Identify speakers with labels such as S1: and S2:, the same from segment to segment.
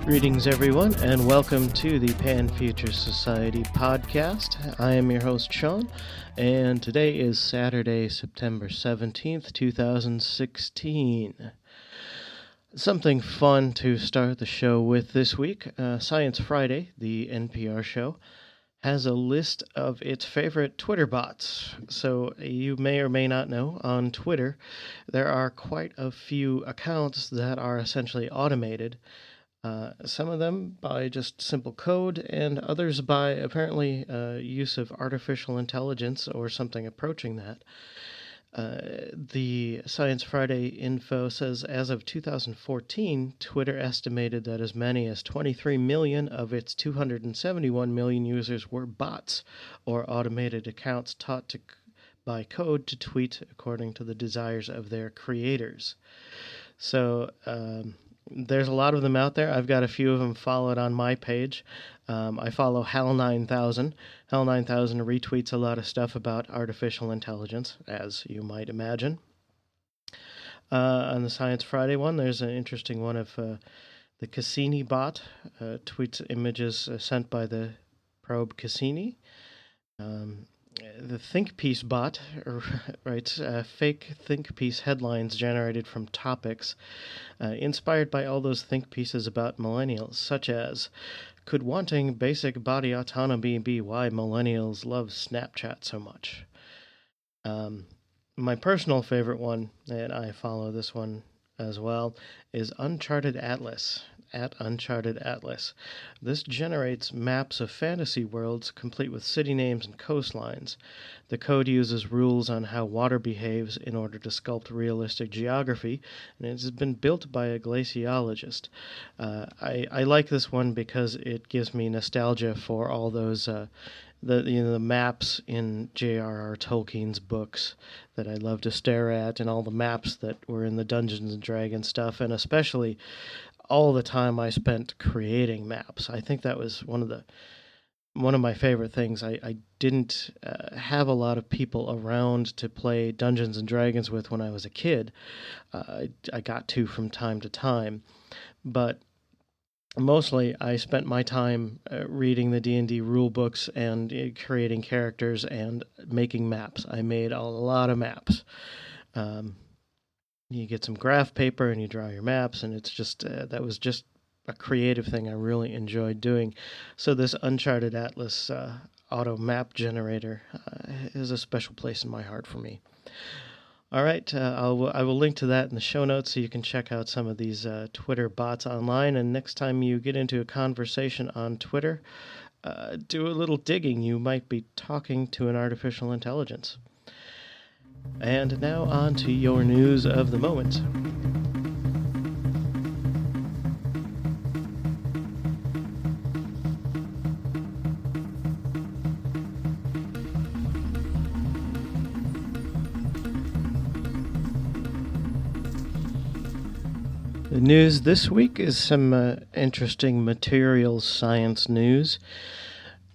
S1: Greetings, everyone, and welcome to the Pan Future Society podcast. I am your host, Sean, and today is Saturday, September 17th, 2016. Something fun to start the show with this week. Science Friday, the NPR show, has a list of its favorite Twitter bots. So you may or may not know, on Twitter, there are quite a few accounts that are essentially automated. Some of them by just simple code, and others by apparently use of artificial intelligence or something approaching that. The Science Friday info says as of 2014, Twitter estimated that as many as 23 million of its 271 million users were bots, or automated accounts taught by code to tweet according to the desires of their creators. So, there's a lot of them out there. I've got a few of them followed on my page. I follow Hal9000. Hal9000 retweets a lot of stuff about artificial intelligence, as you might imagine. On the Science Friday one, there's an interesting one of the Cassini bot. Tweets images sent by the probe Cassini. The think piece bot writes fake think piece headlines generated from topics inspired by all those think pieces about millennials, such as, could wanting basic body autonomy be why millennials love Snapchat so much? My personal favorite one, and I follow this one as well, is Uncharted Atlas, at Uncharted Atlas. This generates maps of fantasy worlds complete with city names and coastlines. The code uses rules on how water behaves in order to sculpt realistic geography, and it has been built by a glaciologist. I like this one because it gives me nostalgia for all those the maps in J.R.R. Tolkien's books that I love to stare at, and all the maps that were in the Dungeons and Dragons stuff, and especially all the time I spent creating maps. I think that was one of my favorite things. I didn't have a lot of people around to play Dungeons and Dragons with when I was a kid. I got to from time to time, but mostly I spent my time reading the D&D rule books and creating characters and making maps. I made a lot of maps. You get some graph paper and you draw your maps, and it's just that was just a creative thing I really enjoyed doing. So this Uncharted Atlas auto map generator is a special place in my heart for me. All right, I will link to that in the show notes so you can check out some of these Twitter bots online. And next time you get into a conversation on Twitter, do a little digging. You might be talking to an artificial intelligence. And now on to your news of the moment. The news this week is some interesting materials science news.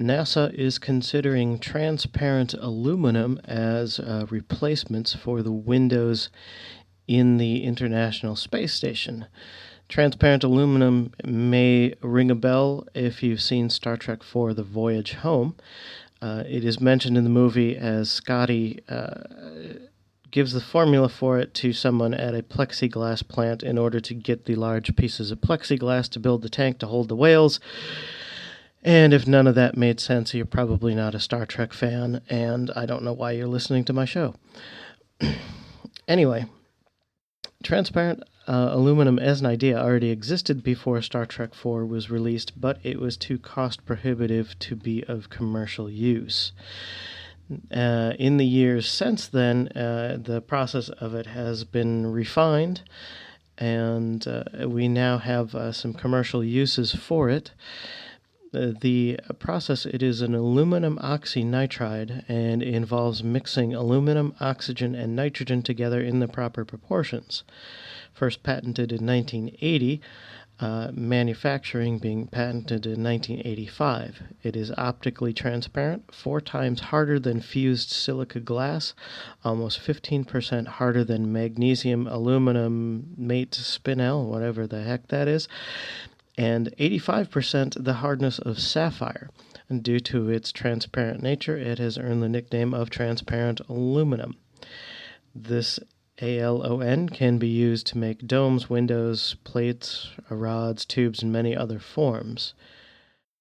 S1: NASA is considering transparent aluminum as replacements for the windows in the International Space Station. Transparent aluminum may ring a bell if you've seen Star Trek IV: The Voyage Home. It is mentioned in the movie as Scotty gives the formula for it to someone at a plexiglass plant in order to get the large pieces of plexiglass to build the tank to hold the whales. And if none of that made sense, you're probably not a Star Trek fan, and I don't know why you're listening to my show. Anyway, transparent aluminum as an idea already existed before Star Trek IV was released, but it was too cost-prohibitive to be of commercial use. In the years since then, the process of it has been refined, and we now have some commercial uses for it. The process, it is an aluminum oxynitride, and it involves mixing aluminum, oxygen, and nitrogen together in the proper proportions. First patented in 1980, manufacturing being patented in 1985. It is optically transparent, 4 times harder than fused silica glass, almost 15% harder than magnesium aluminum mate spinel, whatever the heck that is, and 85% the hardness of sapphire. And due to its transparent nature, it has earned the nickname of transparent aluminum. This ALON can be used to make domes, windows, plates, rods, tubes, and many other forms.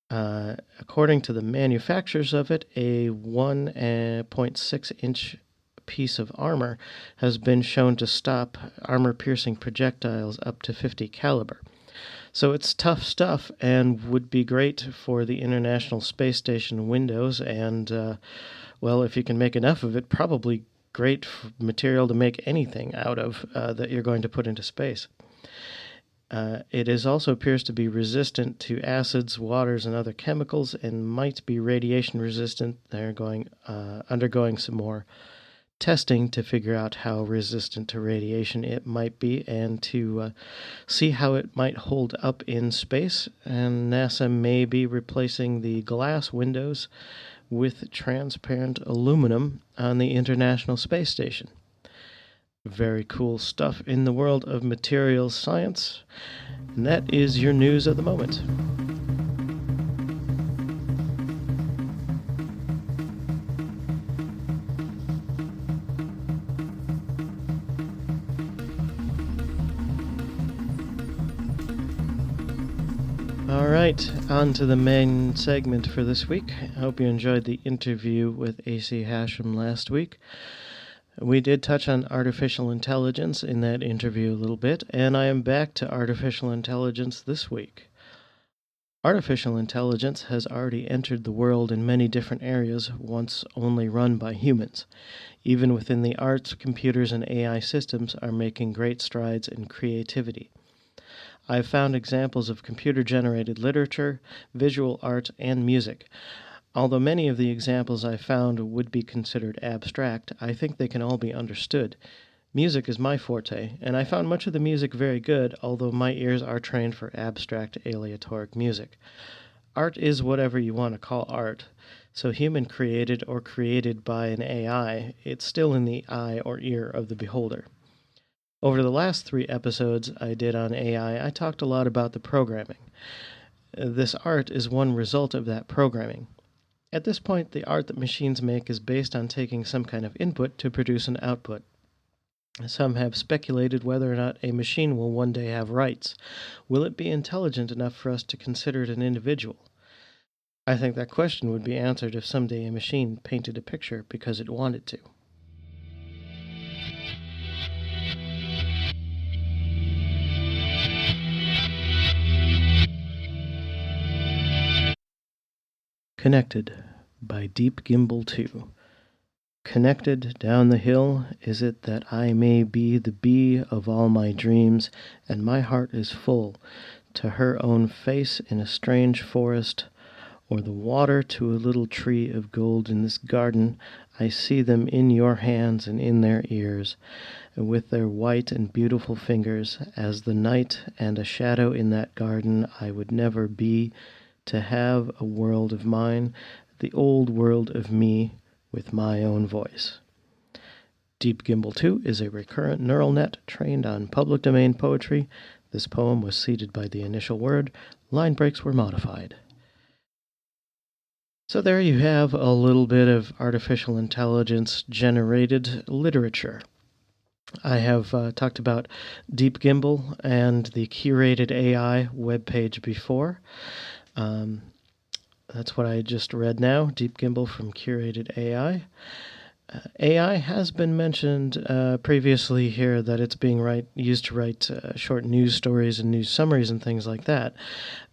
S1: According to the manufacturers of it, a 1.6-inch piece of armor has been shown to stop armor-piercing projectiles up to 50 caliber. So it's tough stuff and would be great for the International Space Station windows and, well, if you can make enough of it, probably great material to make anything out of that you're going to put into space. It also appears to be resistant to acids, waters, and other chemicals and might be radiation resistant. They're undergoing some more testing to figure out how resistant to radiation it might be and to see how it might hold up in space. And NASA may be replacing the glass windows with transparent aluminum on the International Space Station. Very cool stuff in the world of materials science. And that is your news of the moment. All right, on to the main segment for this week. I hope you enjoyed the interview with A.C. Hashem last week. We did touch on artificial intelligence in that interview a little bit, and I am back to artificial intelligence this week. Artificial intelligence has already entered the world in many different areas once only run by humans. Even within the arts, computers and AI systems are making great strides in creativity. I've found examples of computer-generated literature, visual art, and music. Although many of the examples I found would be considered abstract, I think they can all be understood. Music is my forte, and I found much of the music very good, although my ears are trained for abstract aleatoric music. Art is whatever you want to call art, so human-created or created by an AI, it's still in the eye or ear of the beholder. Over the last 3 episodes I did on AI, I talked a lot about the programming. This art is one result of that programming. At this point, the art that machines make is based on taking some kind of input to produce an output. Some have speculated whether or not a machine will one day have rights. Will it be intelligent enough for us to consider it an individual? I think that question would be answered if someday a machine painted a picture because it wanted to. Connected by Deep Gimbal 2. Connected down the hill is it that I may be the bee of all my dreams, and my heart is full to her own face in a strange forest, or the water to a little tree of gold in this garden. I see them in your hands and in their ears, with their white and beautiful fingers, as the night and a shadow in that garden I would never be, to have a world of mine, the old world of me, with my own voice. Deep Gimbal 2 is a recurrent neural net trained on public domain poetry. This poem was seeded by the initial word. Line breaks were modified. So there you have a little bit of artificial intelligence generated literature. I have talked about Deep Gimbal and the curated AI webpage before. That's what I just read now, Deep Gimbal from Curated AI. AI has been mentioned previously here that it's being used to write short news stories and news summaries and things like that,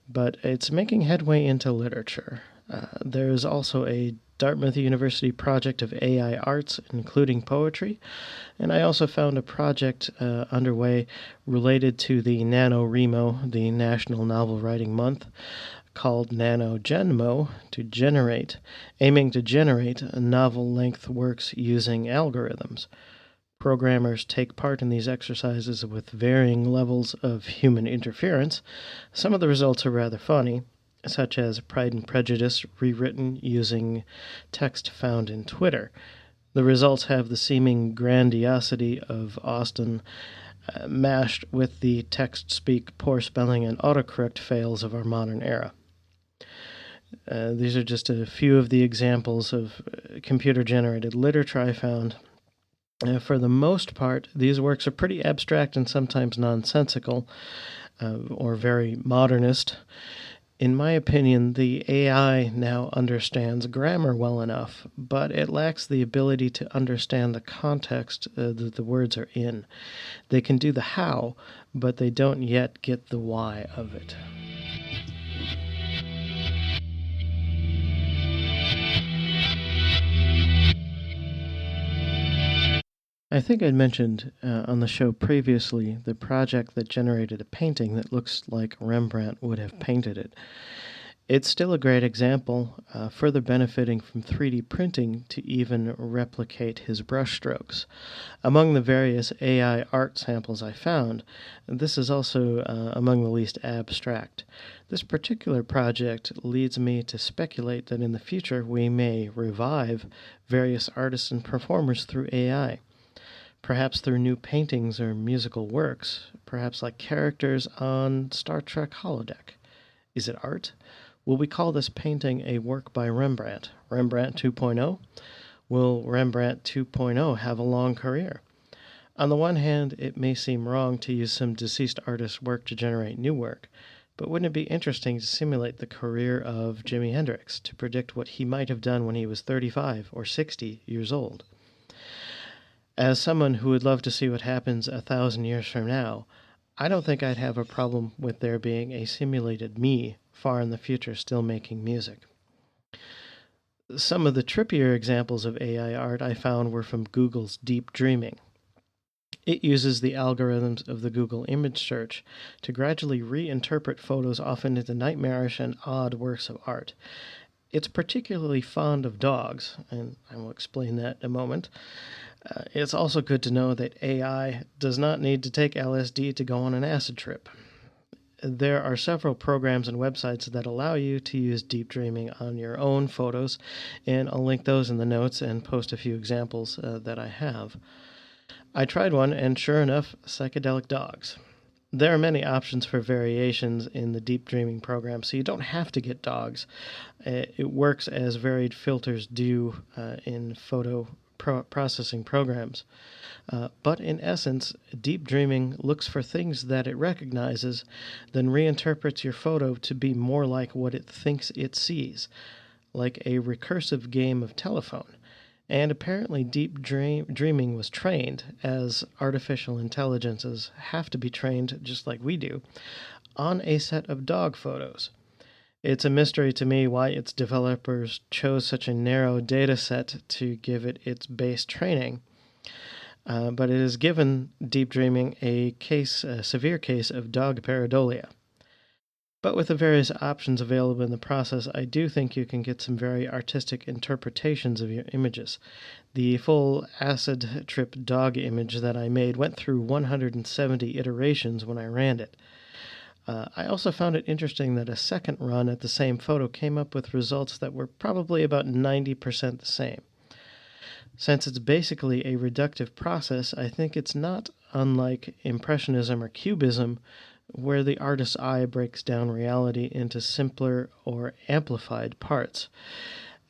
S1: but it's making headway into literature. There is also a Dartmouth University project of AI arts, including poetry, and I also found a project underway related to the NaNoWriMo, the National Novel Writing Month, called NaNoGenMo, aiming to generate novel-length works using algorithms. Programmers take part in these exercises with varying levels of human interference. Some of the results are rather funny, such as Pride and Prejudice rewritten using text found in Twitter. The results have the seeming grandiosity of Austen mashed with the text-speak, poor spelling, and autocorrect fails of our modern era. These are just a few of the examples of computer-generated literature I found. For the most part, these works are pretty abstract and sometimes nonsensical, or very modernist. In my opinion, the AI now understands grammar well enough, but it lacks the ability to understand the context that the words are in. They can do the how, but they don't yet get the why of it. I think I'd mentioned on the show previously the project that generated a painting that looks like Rembrandt would have painted it. It's still a great example, further benefiting from 3D printing to even replicate his brushstrokes. Among the various AI art samples I found, this is also among the least abstract. This particular project leads me to speculate that in the future we may revive various artists and performers through AI. Perhaps through new paintings or musical works, perhaps like characters on Star Trek holodeck. Is it art? Will we call this painting a work by Rembrandt? Rembrandt 2.0? Will Rembrandt 2.0 have a long career? On the one hand, it may seem wrong to use some deceased artist's work to generate new work, but wouldn't it be interesting to simulate the career of Jimi Hendrix, to predict what he might have done when he was 35 or 60 years old? As someone who would love to see what happens 1,000 years from now, I don't think I'd have a problem with there being a simulated me far in the future still making music. Some of the trippier examples of AI art I found were from Google's Deep Dreaming. It uses the algorithms of the Google image search to gradually reinterpret photos often into nightmarish and odd works of art. It's particularly fond of dogs, and I will explain that in a moment. It's also good to know that AI does not need to take LSD to go on an acid trip. There are several programs and websites that allow you to use deep dreaming on your own photos, and I'll link those in the notes and post a few examples that I have. I tried one, and sure enough, psychedelic dogs. There are many options for variations in the deep dreaming program, so you don't have to get dogs. It works as varied filters do in photo processing programs. But in essence, deep dreaming looks for things that it recognizes, then reinterprets your photo to be more like what it thinks it sees, like a recursive game of telephone. And apparently deep dreaming was trained, as artificial intelligences have to be trained just like we do, on a set of dog photos. It's a mystery to me why its developers chose such a narrow data set to give it its base training, but it has given deep dreaming a severe case of dog pareidolia. But with the various options available in the process, I do think you can get some very artistic interpretations of your images. The full acid trip dog image that I made went through 170 iterations when I ran it. I also found it interesting that a second run at the same photo came up with results that were probably about 90% the same. Since it's basically a reductive process, I think it's not unlike Impressionism or Cubism, where the artist's eye breaks down reality into simpler or amplified parts.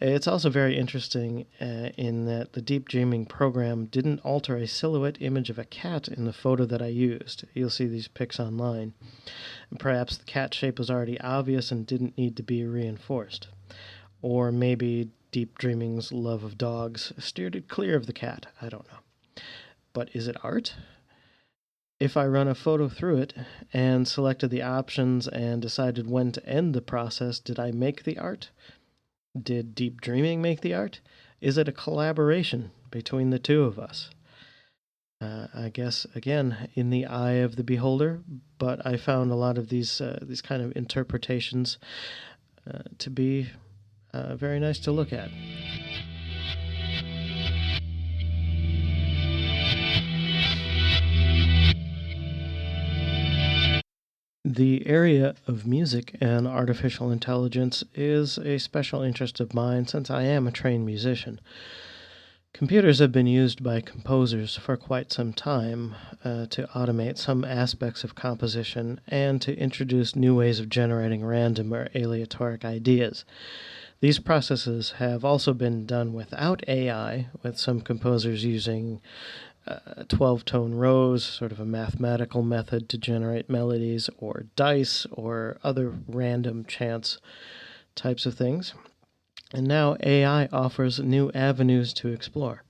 S1: It's also very interesting in that the deep dreaming program didn't alter a silhouette image of a cat in the photo that I used. You'll see these pics online. Perhaps the cat shape was already obvious and didn't need to be reinforced. Or maybe deep dreaming's love of dogs steered it clear of the cat. I don't know. But is it art? If I run a photo through it and selected the options and decided when to end the process, did I make the art? Did deep dreaming make the art? Is it a collaboration between the two of us? I guess, again, in the eye of the beholder, but I found a lot of these kind of interpretations to be very nice to look at. The area of music and artificial intelligence is a special interest of mine since I am a trained musician. Computers have been used by composers for quite some time to automate some aspects of composition and to introduce new ways of generating random or aleatoric ideas. These processes have also been done without AI, with some composers using 12 tone rows, sort of a mathematical method to generate melodies, or dice, or other random chance types of things. And now AI offers new avenues to explore.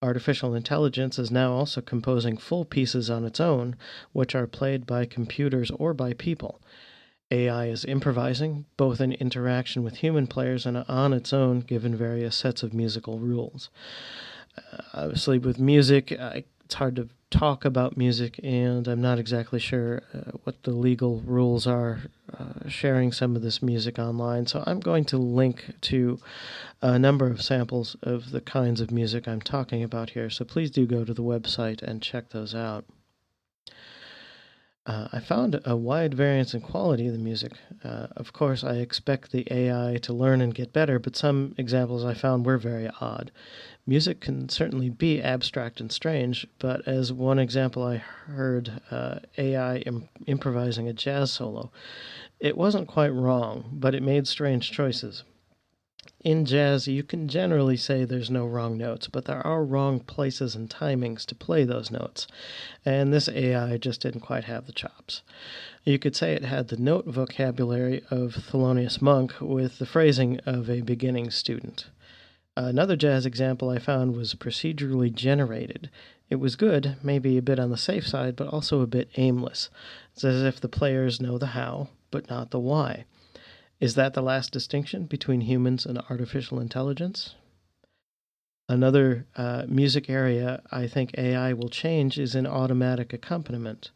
S1: Artificial intelligence is now also composing full pieces on its own, which are played by computers or by people. AI is improvising, both in interaction with human players and on its own, given various sets of musical rules. Obviously, with music, it's hard to talk about music, and I'm not exactly sure what the legal rules are sharing some of this music online. So I'm going to link to a number of samples of the kinds of music I'm talking about here. So please do go to the website and check those out. I found a wide variance in quality of the music. Of course, I expect the AI to learn and get better, but some examples I found were very odd. Music can certainly be abstract and strange, but as one example I heard AI improvising a jazz solo. It wasn't quite wrong, but it made strange choices. In jazz, you can generally say there's no wrong notes, but there are wrong places and timings to play those notes, and this AI just didn't quite have the chops. You could say it had the note vocabulary of Thelonious Monk with the phrasing of a beginning student. Another jazz example I found was procedurally generated. It was good, maybe a bit on the safe side, but also a bit aimless. It's as if the players know the how, but not the why. Is that the last distinction between humans and artificial intelligence? Another music area I think AI will change is in automatic accompaniment.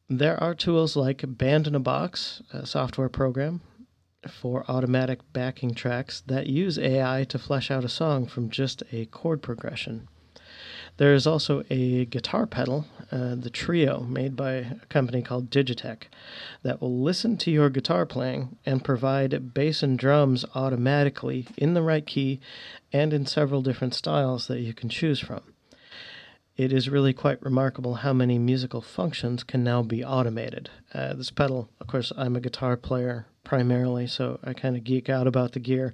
S1: There are tools like Band in a Box, a software program for automatic backing tracks that use AI to flesh out a song from just a chord progression. There is also a guitar pedal, the Trio, made by a company called Digitech, that will listen to your guitar playing and provide bass and drums automatically in the right key and in several different styles that you can choose from. It is really quite remarkable how many musical functions can now be automated. This pedal, of course, I'm a guitar player primarily, so I kind of geek out about the gear.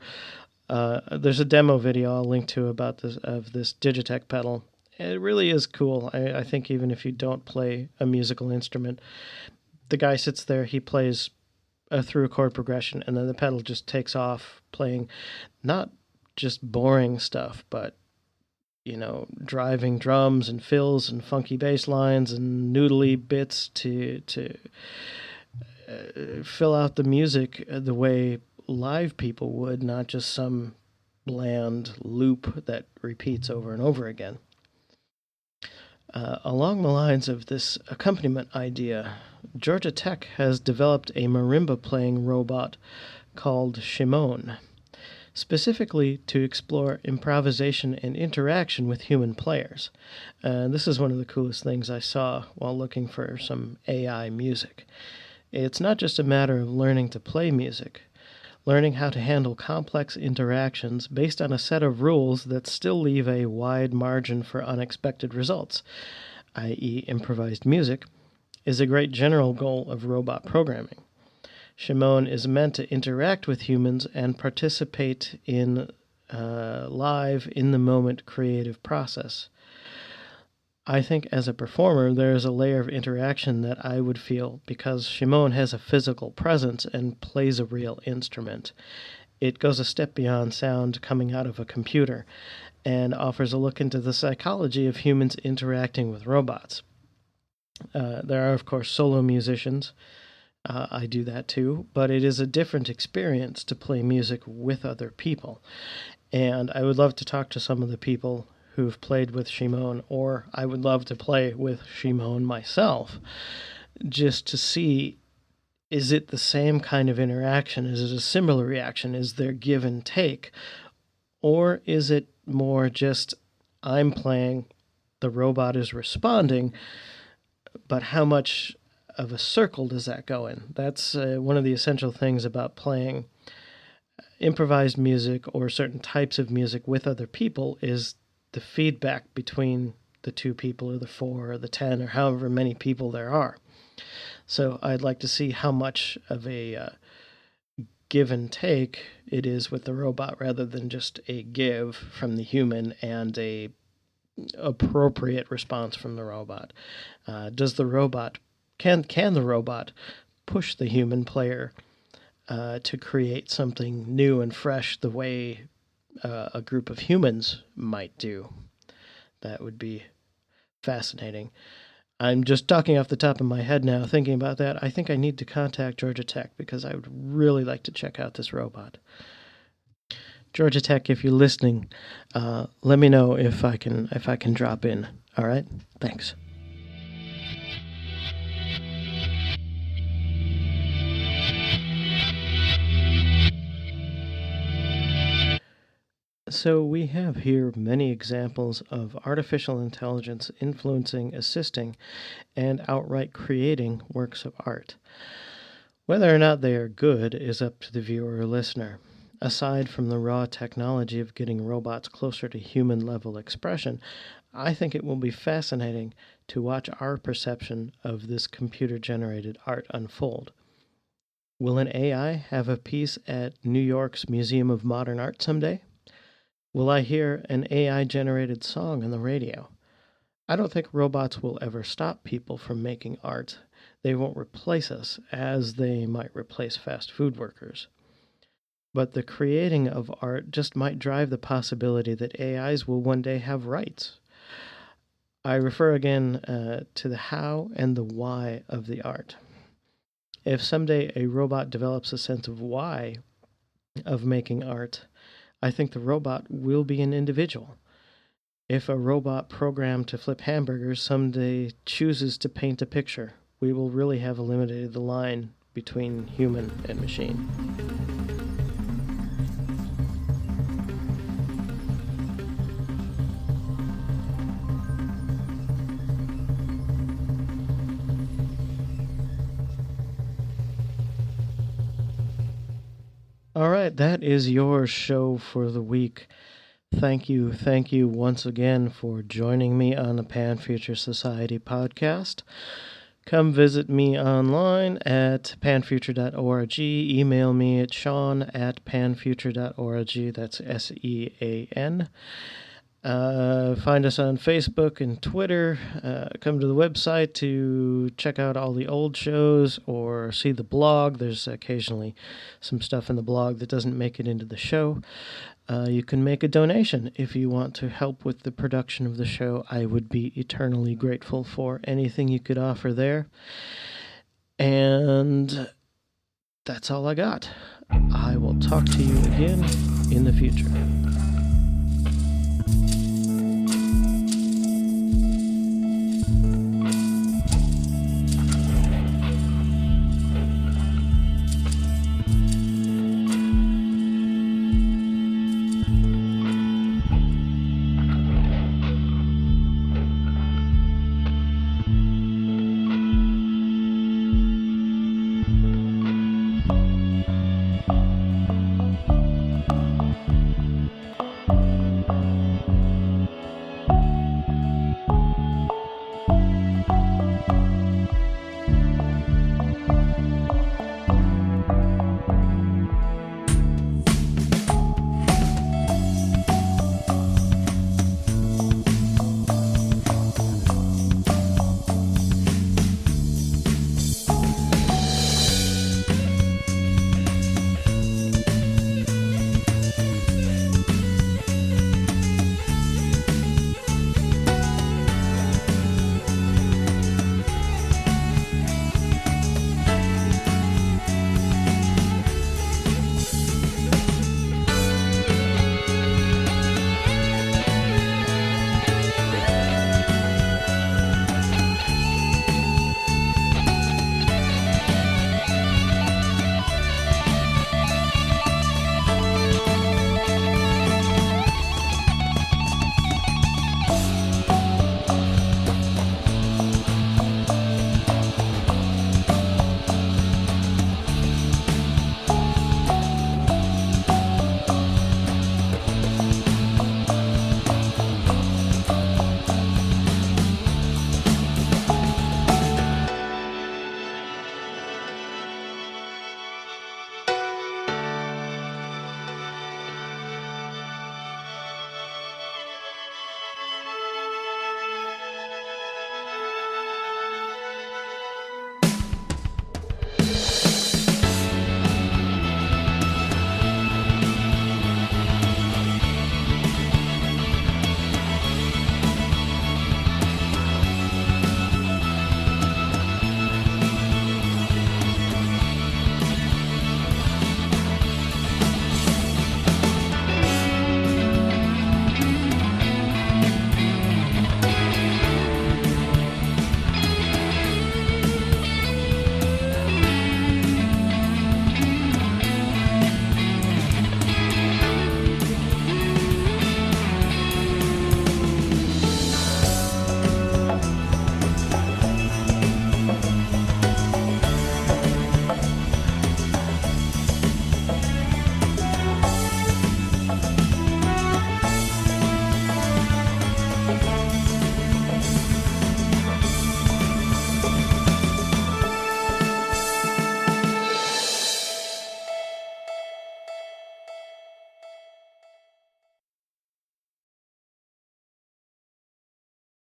S1: There's a demo video I'll link to about this Digitech pedal. It really is cool. I think even if you don't play a musical instrument, the guy sits there, he plays through a chord progression, and then the pedal just takes off playing not just boring stuff, but driving drums and fills and funky bass lines and noodly bits to fill out the music the way live people would, not just some bland loop that repeats over and over again. Along the lines of this accompaniment idea, Georgia Tech has developed a marimba playing robot called Shimon, specifically to explore improvisation and interaction with human players. This is one of the coolest things I saw while looking for some AI music. It's not just a matter of learning to play music, learning how to handle complex interactions based on a set of rules that still leave a wide margin for unexpected results, i.e., improvised music, is a great general goal of robot programming. Shimon is meant to interact with humans and participate in live, in-the-moment creative process. I think as a performer, there is a layer of interaction that I would feel because Shimon has a physical presence and plays a real instrument. It goes a step beyond sound coming out of a computer and offers a look into the psychology of humans interacting with robots. There are, of course, solo musicians. I do that too, but it is a different experience to play music with other people. And I would love to talk to some of the people who've played with Shimon, or I would love to play with Shimon myself, just to see, is it the same kind of interaction? Is it a similar reaction? Is there give and take? Or is it more just I'm playing, the robot is responding, but how much of a circle does that go in? That's one of the essential things about playing improvised music or certain types of music with other people is the feedback between the 2 people or the 4 or the 10 or however many people there are. So I'd like to see how much of a give and take it is with the robot rather than just a give from the human and a appropriate response from the robot. Does the robot can the robot push the human player to create something new and fresh the way a group of humans might do? That would be fascinating. I'm just talking off the top of my head now, thinking about that. I think I need to contact Georgia Tech because I would really like to check out this robot. Georgia Tech, if you're listening, let me know if I can drop in. All right? Thanks. So we have here many examples of artificial intelligence influencing, assisting, and outright creating works of art. Whether or not they are good is up to the viewer or listener. Aside from the raw technology of getting robots closer to human-level expression, I think it will be fascinating to watch our perception of this computer-generated art unfold. Will an AI have a piece at New York's Museum of Modern Art someday? Will I hear an AI-generated song on the radio? I don't think robots will ever stop people from making art. They won't replace us, as they might replace fast food workers. But the creating of art just might drive the possibility that AIs will one day have rights. I refer again to the how and the why of the art. If someday a robot develops a sense of why of making art, I think the robot will be an individual. If a robot programmed to flip hamburgers someday chooses to paint a picture, we will really have eliminated the line between human and machine. All right, that is your show for the week. Thank you once again for joining me on the Pan Future Society podcast. Come visit me online at panfuture.org. Email me at sean@panfuture.org. That's SEAN. Find us on Facebook and Twitter. Come to the website to check out all the old shows or see the blog. There's occasionally some stuff in the blog that doesn't make it into the show. You can make a donation if you want to help with the production of the show. I would be eternally grateful for anything you could offer there. And that's all I got. I will talk to you again in the future.